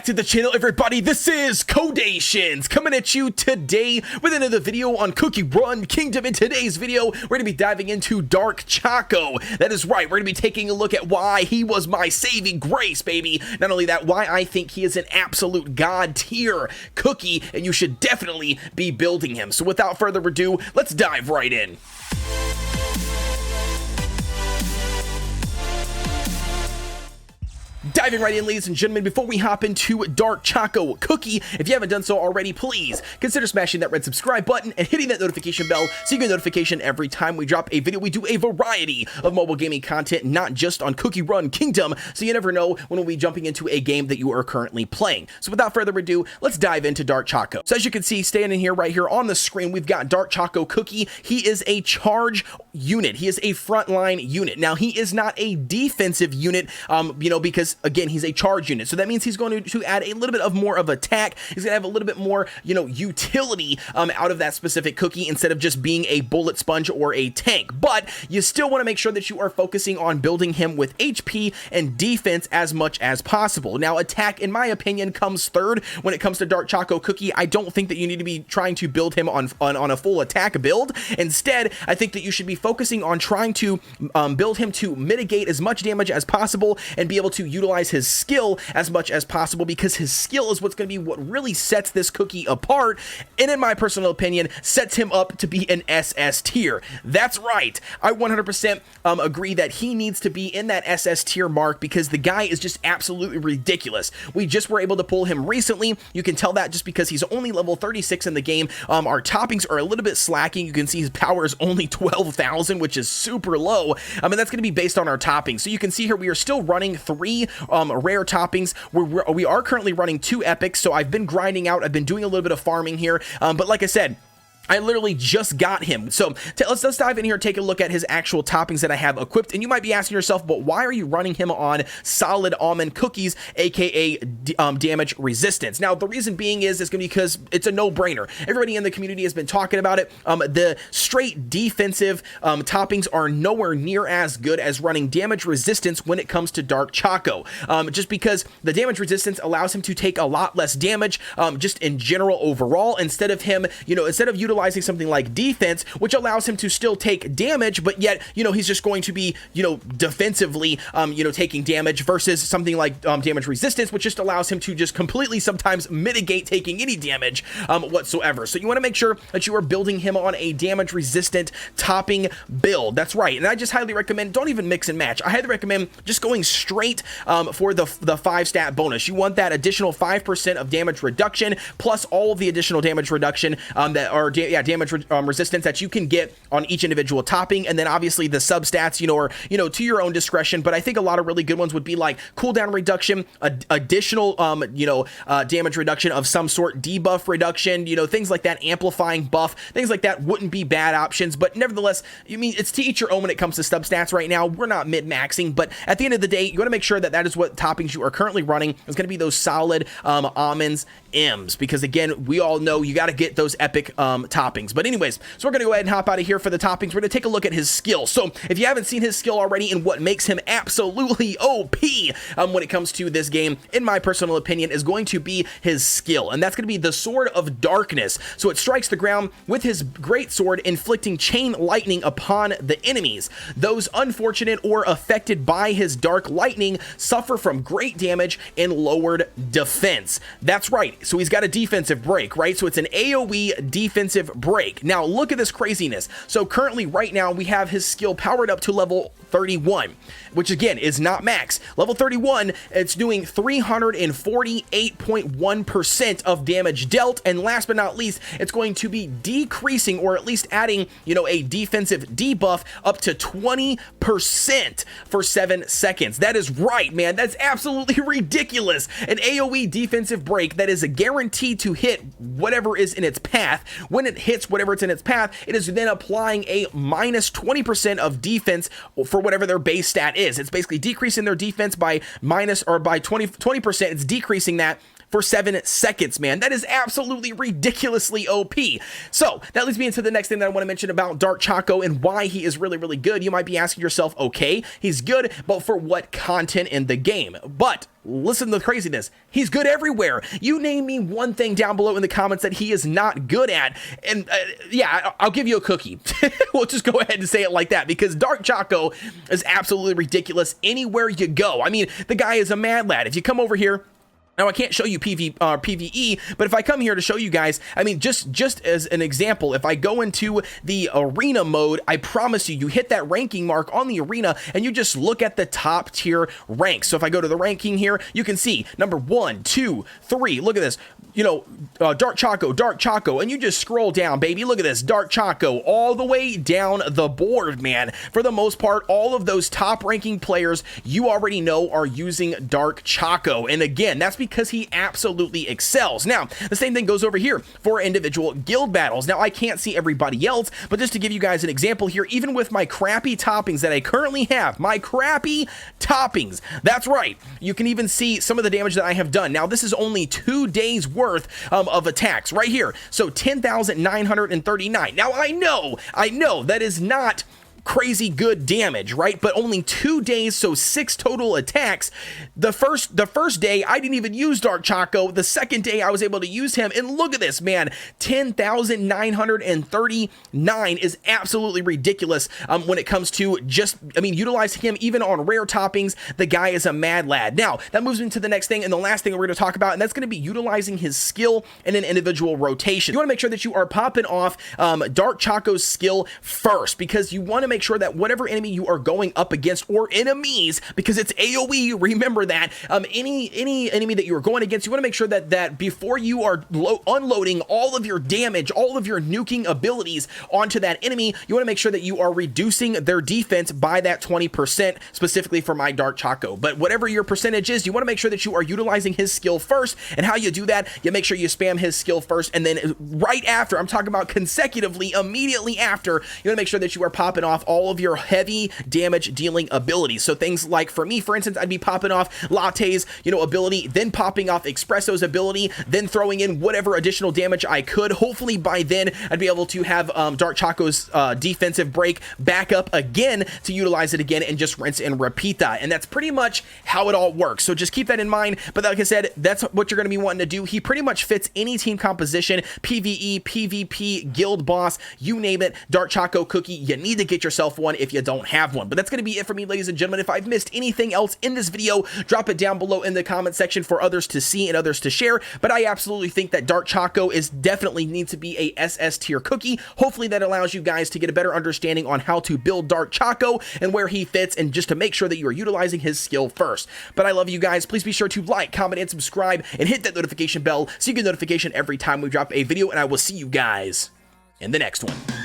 back to the channel, everybody. This is Kodeations coming at you today with another video on Cookie Run Kingdom. In today's video, we're going to be diving into Dark Choco. That is right, we're going to be taking a look at why he was my saving grace, baby. Not only that, why I think he is an absolute god tier cookie, and you should definitely be building him. So without further ado, let's dive right in. Diving right in, ladies and gentlemen, before we hop into Dark Choco Cookie, if you haven't done so already, please consider smashing that red subscribe button and hitting that notification bell so you get a notification every time we drop a video. We do a variety of mobile gaming content, not just on Cookie Run Kingdom, so you never know when we'll be jumping into a game that you are currently playing. So without further ado, let's dive into Dark Choco. So as you can see, standing here right here on the screen, we've got Dark Choco Cookie. He is a charge unit. He is a frontline unit. Now, he is not a defensive unit, because again, he's a charge unit. So that means he's going to add a little bit of more of attack. He's going to have a little bit more, utility out of that specific cookie instead of just being a bullet sponge or a tank. But you still want to make sure that you are focusing on building him with HP and defense as much as possible. Now, attack, in my opinion, comes third when it comes to Dark Choco Cookie. I don't think that you need to be trying to build him on a full attack build. Instead, I think that you should be focusing on trying to build him to mitigate as much damage as possible and be able to utilize his skill as much as possible, because his skill is what's going to be what really sets this cookie apart, and in my personal opinion, sets him up to be an SS tier. That's right, I 100% agree that he needs to be in that SS tier mark, because the guy is just absolutely ridiculous. We just were able to pull him recently. You can tell that just because he's only level 36 in the game. Our toppings are a little bit slacking. You can see his power is only 12,000, which is super low. And that's going to be based on our toppings. So you can see here we are still running 3 rare toppings. We are currently running 2 epics, so I've been grinding out. I've been doing a little bit of farming here, but like I said, I literally just got him. So let's dive in here and take a look at his actual toppings that I have equipped. And you might be asking yourself, but why are you running him on solid almond cookies, aka damage resistance? Now, the reason being is it's going to be because it's a no-brainer. Everybody in the community has been talking about it. The straight defensive toppings are nowhere near as good as running damage resistance when it comes to Dark Choco. Just because the damage resistance allows him to take a lot less damage, just in general overall, instead of utilizing something like defense, which allows him to still take damage, but yet, he's just going to be, defensively, taking damage, versus something like damage resistance, which just allows him to just completely sometimes mitigate taking any damage whatsoever. So you want to make sure that you are building him on a damage resistant topping build. That's right. And I just highly recommend, don't even mix and match. I highly recommend just going straight for the 5 stat bonus. You want that additional 5% of damage reduction plus all of the additional damage reduction damage resistance that you can get on each individual topping, and then obviously the substats, to your own discretion. But I think a lot of really good ones would be like cooldown reduction, additional, damage reduction of some sort, debuff reduction, things like that, amplifying buff, things like that wouldn't be bad options. But nevertheless, it's to each your own when it comes to substats. Right now, we're not mid-maxing, but at the end of the day, you want to make sure that that is what toppings you are currently running is going to be those solid almonds, M's, because again, we all know you got to get those epic toppings. But anyways, so we're going to go ahead and hop out of here for the toppings. We're going to take a look at his skill. So if you haven't seen his skill already and what makes him absolutely OP when it comes to this game, in my personal opinion, is going to be his skill. And that's going to be the Sword of Darkness. So it strikes the ground with his great sword, inflicting chain lightning upon the enemies. Those unfortunate or affected by his dark lightning suffer from great damage and lowered defense. That's right. So he's got a defensive break, right? So it's an AoE defensive break. Now look at this craziness. So currently right now we have his skill powered up to level 31, which again is not max. Level 31, it's doing 348.1% of damage dealt, and last but not least, it's going to be decreasing, or at least adding, a defensive debuff up to 20% for 7 seconds. That is right, man. That's absolutely ridiculous. An AoE defensive break that is a guarantee to hit whatever is in its path. When it hits whatever it's in its path, it is then applying a minus 20% of defense for whatever their base stat is. It's basically decreasing their defense by minus, or by 20%. It's decreasing that for 7 seconds, man. That is absolutely ridiculously OP. So that leads me into the next thing that I want to mention about Dark Choco and why he is really, really good. You might be asking yourself, okay, he's good, but for what content in the game? But listen to the craziness. He's good everywhere. You name me one thing down below in the comments that he is not good at. And yeah, I'll give you a cookie. We'll just go ahead and say it like that, because Dark Choco is absolutely ridiculous anywhere you go. I mean, the guy is a mad lad. If you come over here, now, I can't show you PvE, but if I come here to show you guys, I mean, just as an example, if I go into the arena mode, I promise you, you hit that ranking mark on the arena and you just look at the top tier ranks. So if I go to the ranking here, you can see number 1, 2, 3. Look at this, you know, Dark Choco, and you just scroll down, baby. Look at this, Dark Choco, all the way down the board, man. For the most part, all of those top ranking players you already know are using Dark Choco. And again, that's because he absolutely excels. Now, the same thing goes over here for individual guild battles. Now, I can't see everybody else, but just to give you guys an example here, even with my crappy toppings that I currently have, my crappy toppings, that's right, you can even see some of the damage that I have done. Now, this is only 2 days worth of attacks right here. So 10,939. Now, I know that is not crazy good damage, right? But only 2 days, so 6 total attacks. The first day I didn't even use Dark Choco. The second day I was able to use him, and look at this, man, 10,939 is absolutely ridiculous when it comes to just, I mean, utilizing him even on rare toppings. The guy is a mad lad. Now that moves into the next thing, and the last thing we're going to talk about, and that's going to be utilizing his skill in an individual rotation. You want to make sure that you are popping off Dark Choco's skill first, because you want to make sure that whatever enemy you are going up against, or enemies, because it's AoE, remember that, any enemy that you are going against, you want to make sure that before you are unloading all of your damage, all of your nuking abilities onto that enemy, you want to make sure that you are reducing their defense by that 20%, specifically for my Dark Choco. But whatever your percentage is, you want to make sure that you are utilizing his skill first. And how you do that, you make sure you spam his skill first, and then right after, I'm talking about consecutively, immediately after, you want to make sure that you are popping off all of your heavy damage dealing abilities. So things like, for me, for instance, I'd be popping off Latte's, you know, ability, then popping off Espresso's ability, then throwing in whatever additional damage I could. Hopefully by then I'd be able to have Dark Choco's defensive break back up again to utilize it again and just rinse and repeat that. And that's pretty much how it all works. So just keep that in mind. But like I said, that's what you're going to be wanting to do. He pretty much fits any team composition, PvE, PvP, guild boss, you name it. Dark Choco Cookie, you need to get yourself one if you don't have one. But that's going to be it for me, ladies and gentlemen. If I've missed anything else in this video, drop it down below in the comment section for others to see and others to share. But I absolutely think that Dark Choco is definitely needs to be a SS tier cookie. Hopefully that allows you guys to get a better understanding on how to build Dark Choco and where he fits, and just to make sure that you are utilizing his skill first. But I love you guys. Please be sure to like, comment, and subscribe, and hit that notification bell so you get notification every time we drop a video, and I will see you guys in the next one.